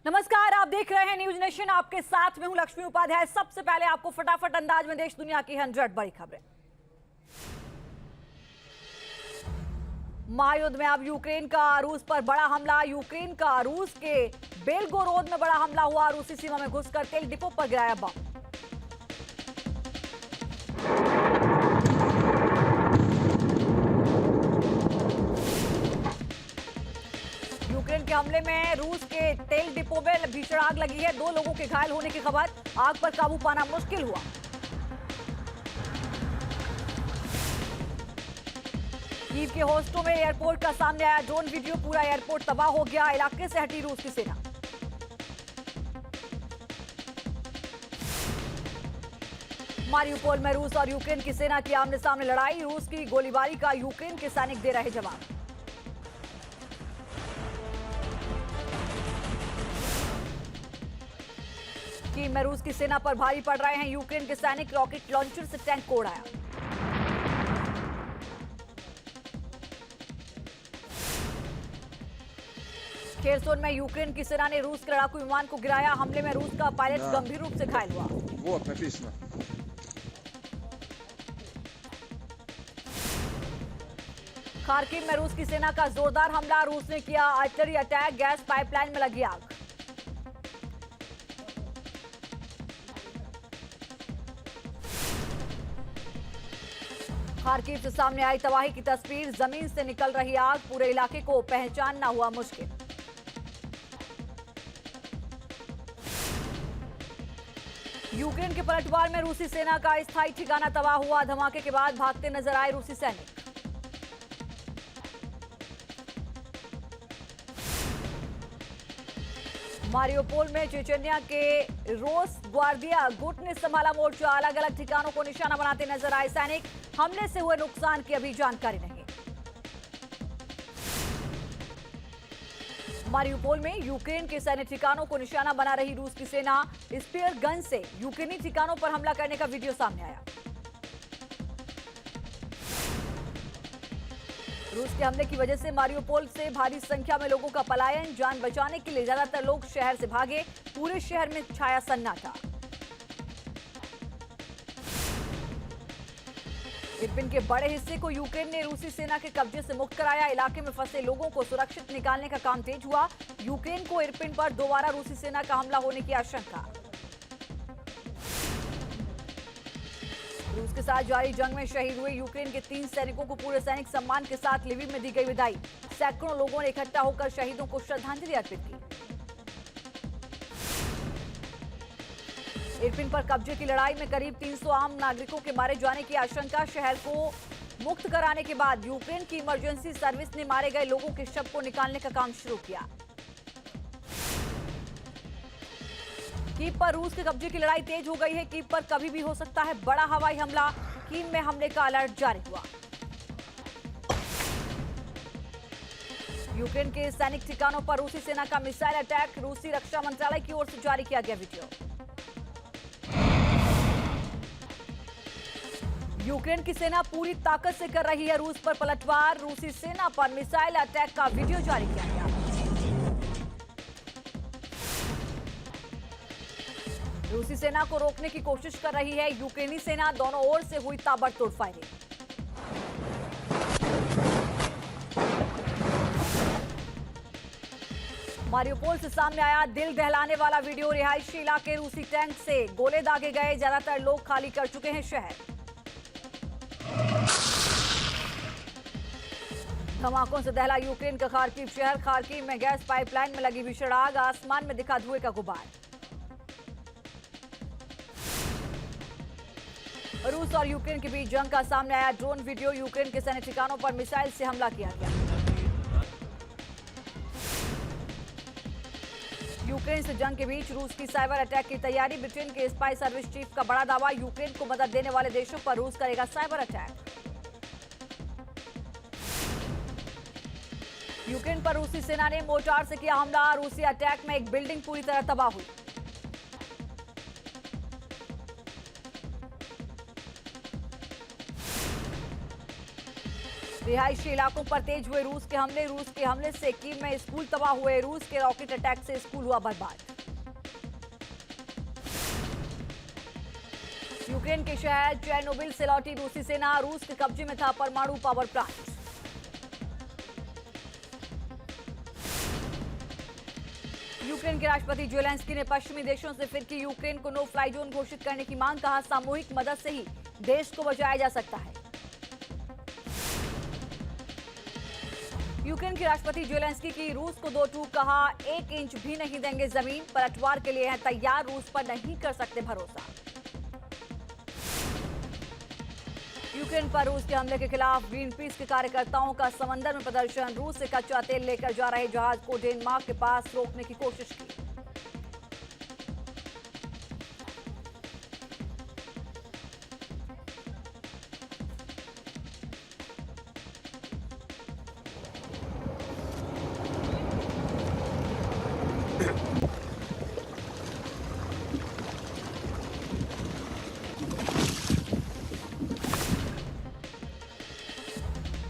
नमस्कार, आप देख रहे हैं न्यूज नेशन। आपके साथ में हूं लक्ष्मी उपाध्याय। सबसे पहले आपको फटाफट अंदाज में देश दुनिया की 100 बड़ी खबरें। महायुद्ध में अब यूक्रेन का रूस पर बड़ा हमला। यूक्रेन का रूस के बेलगोरोद में बड़ा हमला हुआ। रूसी सीमा में घुसकर तेल डिपो पर गिराया बम। यूक्रेन के हमले में रूस के तेल डिपो में भीषण आग लगी है। 2 लोगों के घायल होने की खबर। आग पर काबू पाना मुश्किल हुआ। कीव के होस्टो में एयरपोर्ट का सामने आया ड्रोन वीडियो। पूरा एयरपोर्ट तबाह हो गया। इलाके से हटी रूस की सेना। मारियुपोल में रूस और यूक्रेन की सेना की आमने सामने लड़ाई। रूस की गोलीबारी का यूक्रेन के सैनिक दे रहे जवाब। कीव में रूस की सेना पर भारी पड़ रहे हैं यूक्रेन के सैनिक। रॉकेट लॉन्चर से टैंक को उड़ाया। खेरसोन में यूक्रेन की सेना ने रूस के लड़ाकू विमान को गिराया। हमले में रूस का पायलट गंभीर रूप से घायल हुआ। Вот, написано. खार्किव में रूस की सेना का जोरदार हमला। रूस ने किया आर्टिलरी अटैक। गैस पाइपलाइन में लगी आग। खार्किव से सामने आई तबाही की तस्वीर। जमीन से निकल रही आग। पूरे इलाके को पहचानना हुआ मुश्किल। यूक्रेन के पलटवार में रूसी सेना का स्थायी ठिकाना तबाह हुआ। धमाके के बाद भागते नजर आए रूसी सैनिक। मारियोपोल में चेचन्या के रोस ग्वार्दिया गुट ने संभाला मोर्चा। अलग अलग ठिकानों को निशाना बनाते नजर आए सैनिक। हमले से हुए नुकसान की अभी जानकारी नहीं। मारियुपोल में यूक्रेन के सैन्य ठिकानों को निशाना बना रही रूस की सेना। स्पीयर गन से यूक्रेनी ठिकानों पर हमला करने का वीडियो सामने आया। रूस के हमले की वजह से मारियुपोल से भारी संख्या में लोगों का पलायन। जान बचाने के लिए ज्यादातर लोग शहर से भागे। पूरे शहर में छाया सन्नाटा। इरपिन के बड़े हिस्से को यूक्रेन ने रूसी सेना के कब्जे से मुक्त कराया। इलाके में फंसे लोगों को सुरक्षित निकालने का काम तेज हुआ। यूक्रेन को इरपिन पर दोबारा रूसी सेना का हमला होने की आशंका। रूस के साथ जारी जंग में शहीद हुए यूक्रेन के 3 सैनिकों को पूरे सैनिक सम्मान के साथ लिविव में दी गई विदाई। सैकड़ों लोगों ने इकट्ठा होकर शहीदों को श्रद्धांजलि अर्पित की। इरपिन पर कब्जे की लड़ाई में करीब 300 आम नागरिकों के मारे जाने की आशंका। शहर को मुक्त कराने के बाद यूक्रेन की इमरजेंसी सर्विस ने मारे गए लोगों के शव को निकालने का काम शुरू किया। कीव पर रूस के कब्जे की लड़ाई तेज हो गई है। कीव पर कभी भी हो सकता है बड़ा हवाई हमला। कीव में हमले का अलर्ट जारी हुआ। यूक्रेन के सैनिक ठिकानों पर रूसी सेना का मिसाइल अटैक। रूसी रक्षा मंत्रालय की ओर से जारी किया गया वीडियो। यूक्रेन की सेना पूरी ताकत से कर रही है रूस पर पलटवार। रूसी सेना पर मिसाइल अटैक का वीडियो जारी किया गया। रूसी सेना को रोकने की कोशिश कर रही है यूक्रेनी सेना। दोनों ओर से हुई ताबड़तोड़ फायरिंग। मारियुपोल से सामने आया दिल दहलाने वाला वीडियो। रिहायशी इलाके रूसी टैंक से गोले दागे गए। ज्यादातर लोग खाली कर चुके हैं शहर। धमाकों से दहला यूक्रेन का खार्किव शहर। खार्किव में गैस पाइपलाइन में लगी भीषण आग। आसमान में दिखा धुएं का गुबार। रूस और यूक्रेन के बीच जंग का सामने आया ड्रोन वीडियो। यूक्रेन के सैन्य ठिकानों पर मिसाइल से हमला किया गया। यूक्रेन से जंग के बीच रूस की साइबर अटैक की तैयारी। ब्रिटेन के स्पाई सर्विस चीफ का बड़ा दावा। यूक्रेन को मदद देने वाले देशों पर रूस करेगा साइबर अटैक। यूक्रेन पर रूसी सेना ने मोर्टार से किया हमला। रूसी अटैक में एक बिल्डिंग पूरी तरह तबाह हुई। रिहायशी इलाकों पर तेज हुए रूस के हमले से कीव में स्कूल तबाह हुए। रूस के रॉकेट अटैक से स्कूल हुआ बर्बाद। यूक्रेन के शहर चेरनोबिल से लौटी रूसी सेना। रूस के कब्जे में था परमाणु पावर प्लांट। यूक्रेन के राष्ट्रपति ज़ेलेंस्की ने पश्चिमी देशों से फिर की यूक्रेन को नो फ्लाई जोन घोषित करने की मांग। कहा, सामूहिक मदद से ही देश को बचाया जा सकता है। यूक्रेन के राष्ट्रपति ज़ेलेंस्की की रूस को 2 टूक। कहा, 1 इंच भी नहीं देंगे जमीन। पलटवार के लिए है तैयार। रूस पर नहीं कर सकते भरोसा। यूक्रेन पर रूस के हमले के खिलाफ ग्रीन पीस के कार्यकर्ताओं का समंदर में प्रदर्शन। रूस से कच्चा तेल लेकर जा रहे जहाज को डेनमार्क के पास रोकने की कोशिश की।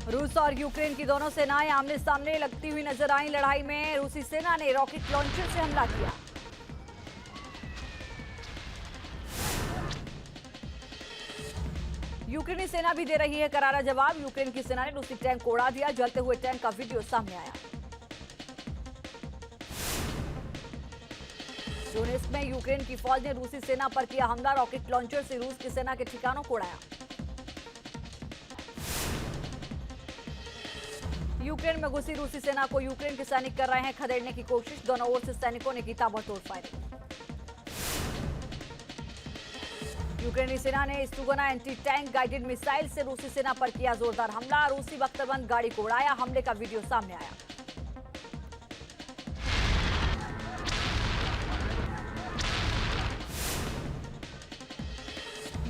रूस और यूक्रेन की दोनों सेनाएं आमने सामने लगती हुई नजर आईं। लड़ाई में रूसी सेना ने रॉकेट लॉन्चर से हमला किया। यूक्रेनी सेना भी दे रही है करारा जवाब। यूक्रेन की सेना ने रूसी टैंक को उड़ा दिया। जलते हुए टैंक का वीडियो सामने आया। डोनेत्स्क में यूक्रेन की फौज ने रूसी सेना पर किया हमला। रॉकेट लॉन्चर से रूस की सेना के ठिकानों को उड़ाया। यूक्रेन में घुसी रूसी सेना को यूक्रेन के सैनिक कर रहे हैं खदेड़ने की कोशिश। दोनों ओर से सैनिकों ने की ताबड़तोड़ फायरिंग। यूक्रेनी सेना ने स्टुगना एंटी टैंक गाइडेड मिसाइल से रूसी सेना पर किया जोरदार हमला। रूसी बख्तरबंद गाड़ी को उड़ाया। हमले का वीडियो सामने आया।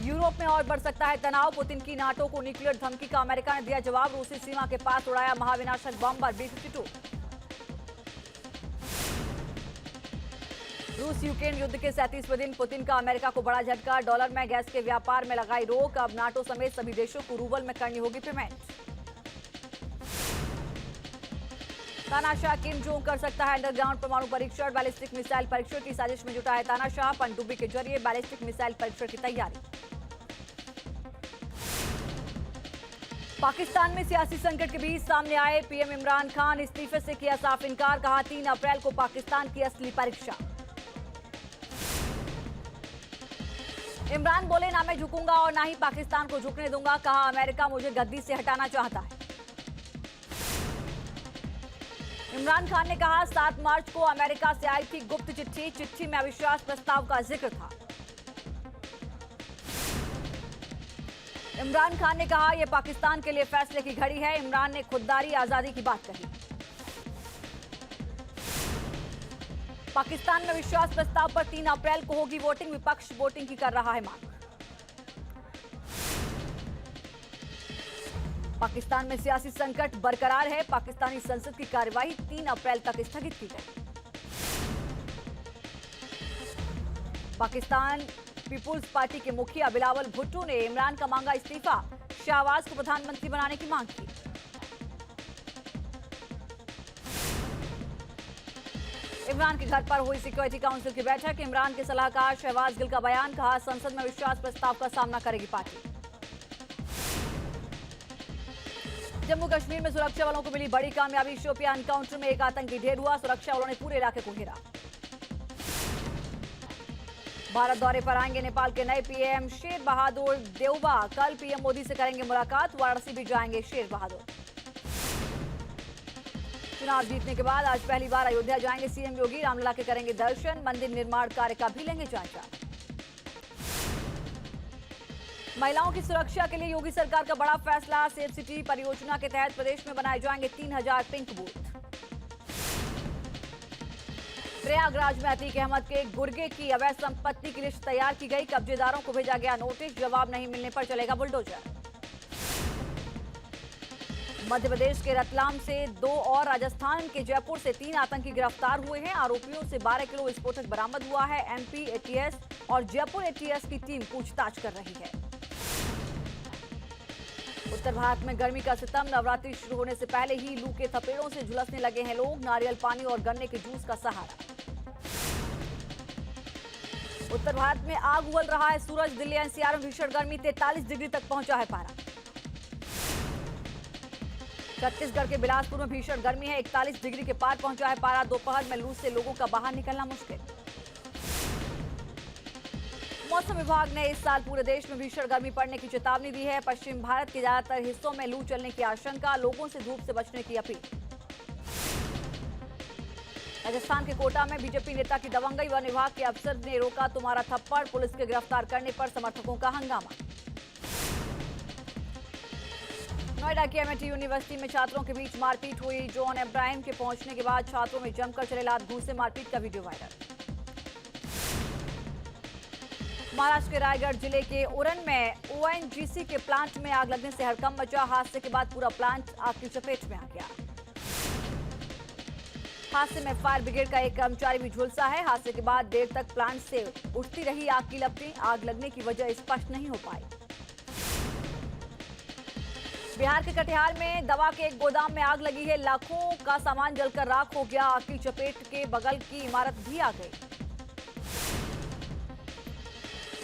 यूरोप में और बढ़ सकता है तनाव। पुतिन की नाटो को न्यूक्लियर धमकी का अमेरिका ने दिया जवाब। रूसी सीमा के पास उड़ाया महाविनाशक बॉम्बर B-52। रूस यूक्रेन युद्ध के 37वें दिन पुतिन का अमेरिका को बड़ा झटका। डॉलर में गैस के व्यापार में लगाई रोक। अब नाटो समेत सभी देशों को रूबल में करनी होगी पेमेंट। तानाशाह किम जोंग कर सकता है अंडरग्राउंड परमाणु परीक्षण। बैलिस्टिक मिसाइल परीक्षण की साजिश में जुटा है तानाशाह। पनडुब्बी के जरिए बैलिस्टिक मिसाइल परीक्षण की तैयारी। पाकिस्तान में सियासी संकट के बीच सामने आए पीएम इमरान खान। इस्तीफे से किया साफ इनकार। कहा, 3 अप्रैल को पाकिस्तान की असली परीक्षा। इमरान बोले, ना मैं झुकूंगा और ना ही पाकिस्तान को झुकने दूंगा। कहा, अमेरिका मुझे गद्दी से हटाना चाहता है। इमरान खान ने कहा, 7 मार्च को अमेरिका से आई थी गुप्त चिट्ठी। चिट्ठी में अविश्वास प्रस्ताव का जिक्र था। इमरान खान ने कहा, यह पाकिस्तान के लिए फैसले की घड़ी है। इमरान ने खुददारी आजादी की बात कही। पाकिस्तान में विश्वास प्रस्ताव पर 3 अप्रैल को होगी वोटिंग। विपक्ष वोटिंग की कर रहा है मांग। पाकिस्तान में सियासी संकट बरकरार है। पाकिस्तानी संसद की कार्यवाही 3 अप्रैल तक स्थगित की गई। पाकिस्तान पीपुल्स पार्टी के मुखिया बिलावल भुट्टो ने इमरान का मांगा इस्तीफा। शहबाज को प्रधानमंत्री बनाने की मांग की। इमरान के घर पर हुई सिक्योरिटी काउंसिल की बैठक। इमरान के सलाहकार शहबाज गिल का बयान। कहा, संसद में विश्वास प्रस्ताव का सामना करेगी पार्टी। जम्मू कश्मीर में सुरक्षा बलों को मिली बड़ी कामयाबी। शोपियां एनकाउंटर में एक आतंकी ढेर हुआ। सुरक्षा बलों ने पूरे इलाके को घेरा। भारत दौरे पर आएंगे नेपाल के नए पीएम शेर बहादुर देउबा। कल पीएम मोदी से करेंगे मुलाकात। वाराणसी भी जाएंगे शेर बहादुर। चुनाव जीतने के बाद आज पहली बार अयोध्या जाएंगे सीएम योगी। रामलला के करेंगे दर्शन। मंदिर निर्माण कार्य का भी लेंगे जायजा। महिलाओं की सुरक्षा के लिए योगी सरकार का बड़ा फैसला। सेफ सिटी परियोजना के तहत प्रदेश में बनाए जाएंगे 3000 पिंक बूथ। प्रयागराज में अतीक अहमद के गुर्गे की अवैध संपत्ति की लिस्ट तैयार की गई। कब्जेदारों को भेजा गया नोटिस। जवाब नहीं मिलने पर चलेगा बुलडोजर। मध्य प्रदेश के रतलाम से 2 और राजस्थान के जयपुर से 3 आतंकी गिरफ्तार हुए हैं। आरोपियों से 12 किलो विस्फोटक बरामद हुआ है। एमपी एटीएस और जयपुर एटीएस की टीम पूछताछ कर रही है। उत्तर भारत में गर्मी का सितम, नवरात्रि शुरू होने से पहले ही लू के थपेड़ों से झुलसने लगे हैं लोग। नारियल पानी और गन्ने के जूस का सहारा। उत्तर भारत में आग उगल रहा है सूरज। दिल्ली एनसीआर में भीषण गर्मी, 43 डिग्री तक पहुंचा है पारा। छत्तीसगढ़ के बिलासपुर में भीषण गर्मी है, 41 डिग्री के पार पहुंचा है पारा। दोपहर में लू से लोगों का बाहर निकलना मुश्किल। मौसम विभाग ने इस साल पूरे देश में भीषण गर्मी पड़ने की चेतावनी दी है। पश्चिम भारत के ज्यादातर हिस्सों में लू चलने की आशंका, लोगों से धूप से बचने की अपील। राजस्थान के कोटा में बीजेपी नेता की दबंगई, वन विभाग के अफसर ने रोका तुम्हारा थप्पड़, पुलिस के गिरफ्तार करने पर समर्थकों का हंगामा। नोएडा की एमआईटी यूनिवर्सिटी में छात्रों के बीच मारपीट हुई। जॉन इब्राहिम के पहुंचने के बाद छात्रों में जमकर चले लात घूंसे, मारपीट का वीडियो वायरल। महाराष्ट्र के रायगढ़ जिले के उरण में ओएनजीसी के प्लांट में आग लगने से हड़कंप मचा। हादसे के बाद पूरा प्लांट आग की चपेट में आ गया। हादसे में फायर ब्रिगेड का एक कर्मचारी भी झुलसा है। हादसे के बाद देर तक प्लांट से उठती रही आग की लपटें। आग लगने की वजह स्पष्ट नहीं हो पाई। बिहार के कटिहार में दवा के एक गोदाम में आग लगी है। लाखों का सामान जलकर राख हो गया। आग की चपेट के बगल की इमारत भी आ गई।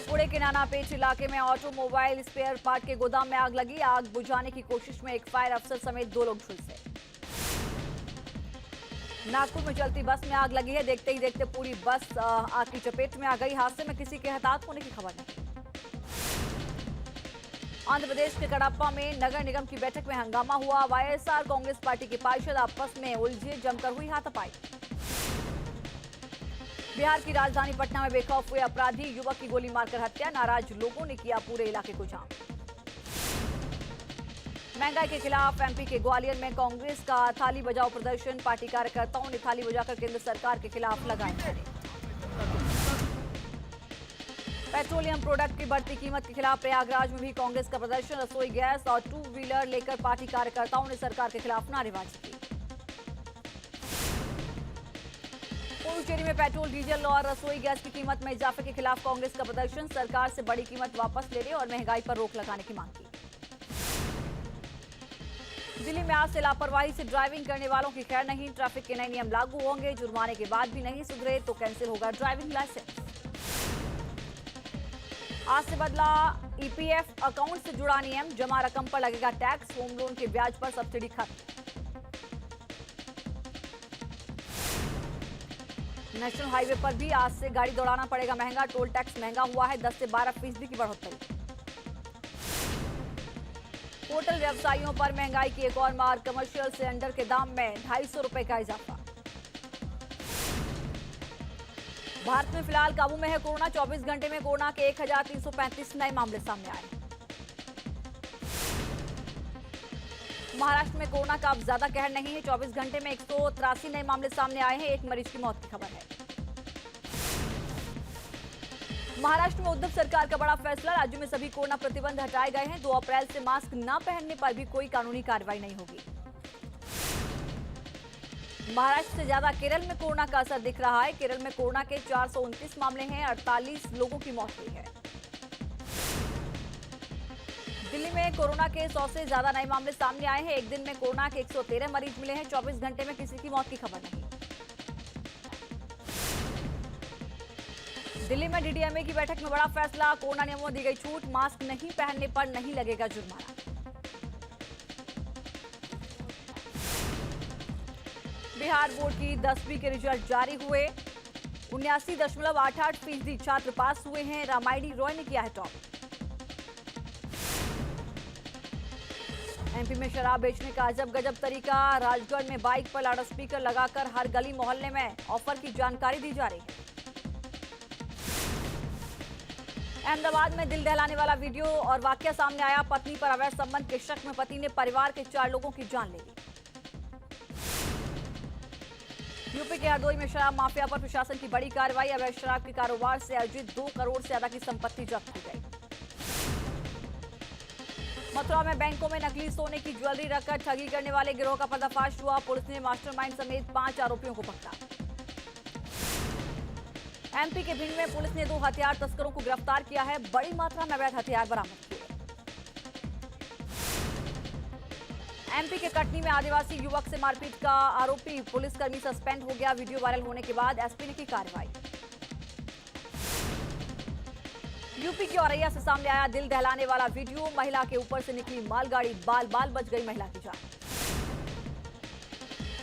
पुणे के नानापेट इलाके में ऑटोमोबाइल स्पेयर पार्ट के गोदाम में आग लगी। आग बुझाने की कोशिश में एक फायर अफसर समेत 2 लोग झुलसे। नागपुर में चलती बस में आग लगी है। देखते ही देखते पूरी बस आग की चपेट में आ गई। हादसे में किसी के हताहत होने की खबर नहीं। आंध्र प्रदेश के कड़ाप्पा में नगर निगम की बैठक में हंगामा हुआ। वाईएसआर कांग्रेस पार्टी के पार्षद आपस में उलझे, जमकर हुई हाथापाई। बिहार की राजधानी पटना में बेखौफ हुए अपराधी, युवक की गोली मारकर हत्या। नाराज लोगों ने किया पूरे इलाके को जाम। महंगाई के खिलाफ एमपी के ग्वालियर में कांग्रेस का थाली बजाओ प्रदर्शन। पार्टी कार्यकर्ताओं ने थाली बजाकर केंद्र सरकार के खिलाफ लगाए नारे। पेट्रोलियम प्रोडक्ट की बढ़ती कीमत के खिलाफ प्रयागराज में भी कांग्रेस का प्रदर्शन। रसोई गैस और 2 व्हीलर लेकर पार्टी कार्यकर्ताओं ने सरकार के खिलाफ नारेबाजी की। पुडुचेरी में पेट्रोल, डीजल और रसोई गैस की कीमत में इजाफे के खिलाफ कांग्रेस का प्रदर्शन। सरकार से बड़ी कीमत वापस लेने और महंगाई पर रोक लगाने की मांग की। दिल्ली में आज से लापरवाही से ड्राइविंग करने वालों की खैर नहीं। ट्रैफिक के नए नियम लागू होंगे। जुर्माने के बाद भी नहीं सुधरे तो कैंसिल होगा ड्राइविंग लाइसेंस। आज से बदला ईपीएफ अकाउंट से जुड़ा नियम। जमा रकम पर लगेगा टैक्स। होम लोन के ब्याज पर सब्सिडी खत्म। नेशनल हाईवे पर भी आज से गाड़ी दौड़ाना पड़ेगा महंगा। टोल टैक्स महंगा हुआ है, 10 से 12% की बढ़ोतरी। होटल व्यवसायियों पर महंगाई की एक और मार। कमर्शियल सिलेंडर के दाम में 250 रुपए का इजाफा। भारत में फिलहाल काबू में है कोरोना। 24 घंटे में कोरोना के 1335 नए मामले सामने आए। महाराष्ट्र में कोरोना का अब ज्यादा कहर नहीं है। 24 घंटे में 183 नए मामले सामने आए हैं। एक मरीज की मौत की खबर है। महाराष्ट्र में उद्धव सरकार का बड़ा फैसला। राज्य में सभी कोरोना प्रतिबंध हटाए गए हैं। 2 अप्रैल से मास्क न पहनने पर भी कोई कानूनी कार्रवाई नहीं होगी। महाराष्ट्र से ज्यादा केरल में कोरोना का असर दिख रहा है। केरल में कोरोना के 429 मामले हैं। 48 लोगों की मौत हुई है। दिल्ली में कोरोना के 100 से ज्यादा नए मामले सामने आए हैं। एक दिन में कोरोना के 113 मरीज मिले हैं। 24 घंटे में किसी की मौत की खबर नहीं। दिल्ली में डीडीएमए की बैठक में बड़ा फैसला। कोरोना नियमों में दी गई छूट। मास्क नहीं पहनने पर नहीं लगेगा जुर्माना। बिहार बोर्ड की 10वीं के रिजल्ट जारी हुए। 79.88% छात्र पास हुए हैं। रामायणी रॉय ने किया है टॉप। एमपी में शराब बेचने का अजब गजब तरीका। राजगढ़ में बाइक पर लाउडस्पीकर लगाकर हर गली मोहल्ले में ऑफर की जानकारी दी जा रही है। अहमदाबाद में दिल दहलाने वाला वीडियो और वाकया सामने आया। पत्नी पर अवैध संबंध के शक में पति ने परिवार के 4 लोगों की जान ले ली। यूपी के हरदोई में शराब माफिया पर प्रशासन की बड़ी कार्रवाई। अवैध शराब के कारोबार से अर्जित 2 करोड़ से ज्यादा की संपत्ति जब्त की गई। मथुरा में बैंकों में नकली सोने की ज्वेलरी रखकर ठगी करने वाले गिरोह का पर्दाफाश हुआ। पुलिस ने मास्टरमाइंड समेत 5 आरोपियों को पकड़ा। एमपी के भिंड में पुलिस ने 2 हथियार तस्करों को गिरफ्तार किया है। बड़ी मात्रा में अवैध हथियार बरामद किए। एमपी के कटनी में आदिवासी युवक से मारपीट का आरोपी पुलिसकर्मी सस्पेंड हो गया। वीडियो वायरल होने के बाद एसपी ने की कार्रवाई। यूपी की औरैया से सामने आया दिल दहलाने वाला वीडियो। महिला के ऊपर से निकली मालगाड़ी, बाल बाल बच गई महिला की जान।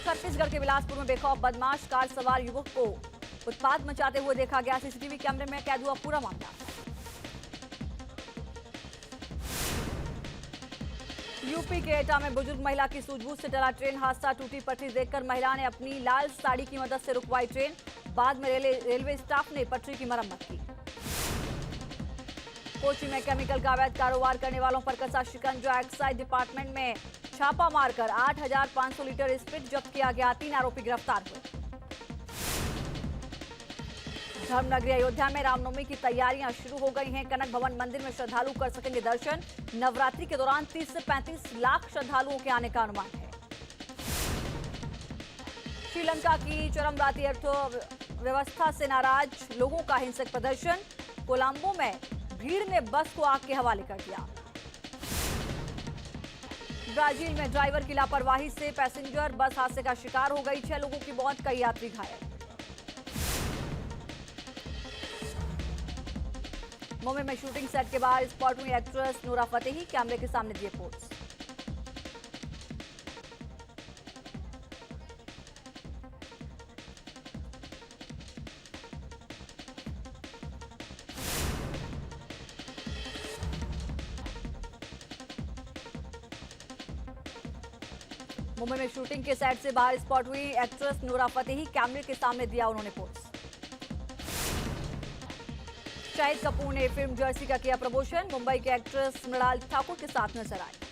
छत्तीसगढ़ के बिलासपुर में बेखौफ बदमाश कार सवार युवक को उत्पात मचाते हुए देखा गया। सीसीटीवी कैमरे में कैद हुआ पूरा मामला। यूपी के एटा में बुजुर्ग महिला की सूझबूझ से टला ट्रेन हादसा। टूटी पटरी देखकर महिला ने अपनी लाल साड़ी की मदद से रुकवाई ट्रेन। बाद में रेलवे स्टाफ ने पटरी की मरम्मत की। कोची में केमिकल का अवैध कारोबार करने वालों पर कसा शिकंजा। एक्साइज डिपार्टमेंट में छापा मारकर 8,500 लीटर स्प्रिट जब्त किया गया। 3 आरोपी गिरफ्तार हुए। धर्मनगरी अयोध्या में रामनवमी की तैयारियां शुरू हो गई हैं। कनक भवन मंदिर में श्रद्धालु कर सकेंगे दर्शन। नवरात्रि के दौरान 30 से 35 लाख श्रद्धालुओं के आने का अनुमान है। श्रीलंका की चरमराती अर्थव्यवस्था से नाराज लोगों का हिंसक प्रदर्शन। कोलंबो में भीड़ ने बस को आग के हवाले कर दिया। ब्राजील में ड्राइवर की लापरवाही से पैसेंजर बस हादसे का शिकार हो गई। 6 लोगों की मौत, कई यात्री घायल। मुंबई में शूटिंग सेट के बाहर स्पॉट हुई एक्ट्रेस नूरा फतेही। कैमरे के सामने दिए पोज। मुंबई में शूटिंग के सेट से बाहर स्पॉट हुई एक्ट्रेस नूरा फतेही। कैमरे के सामने दिया उन्होंने पोज। शाहिद कपूर ने फिल्म जर्सी का किया प्रमोशन। मुंबई के एक्ट्रेस मृणाल ठाकुर के साथ नजर आए।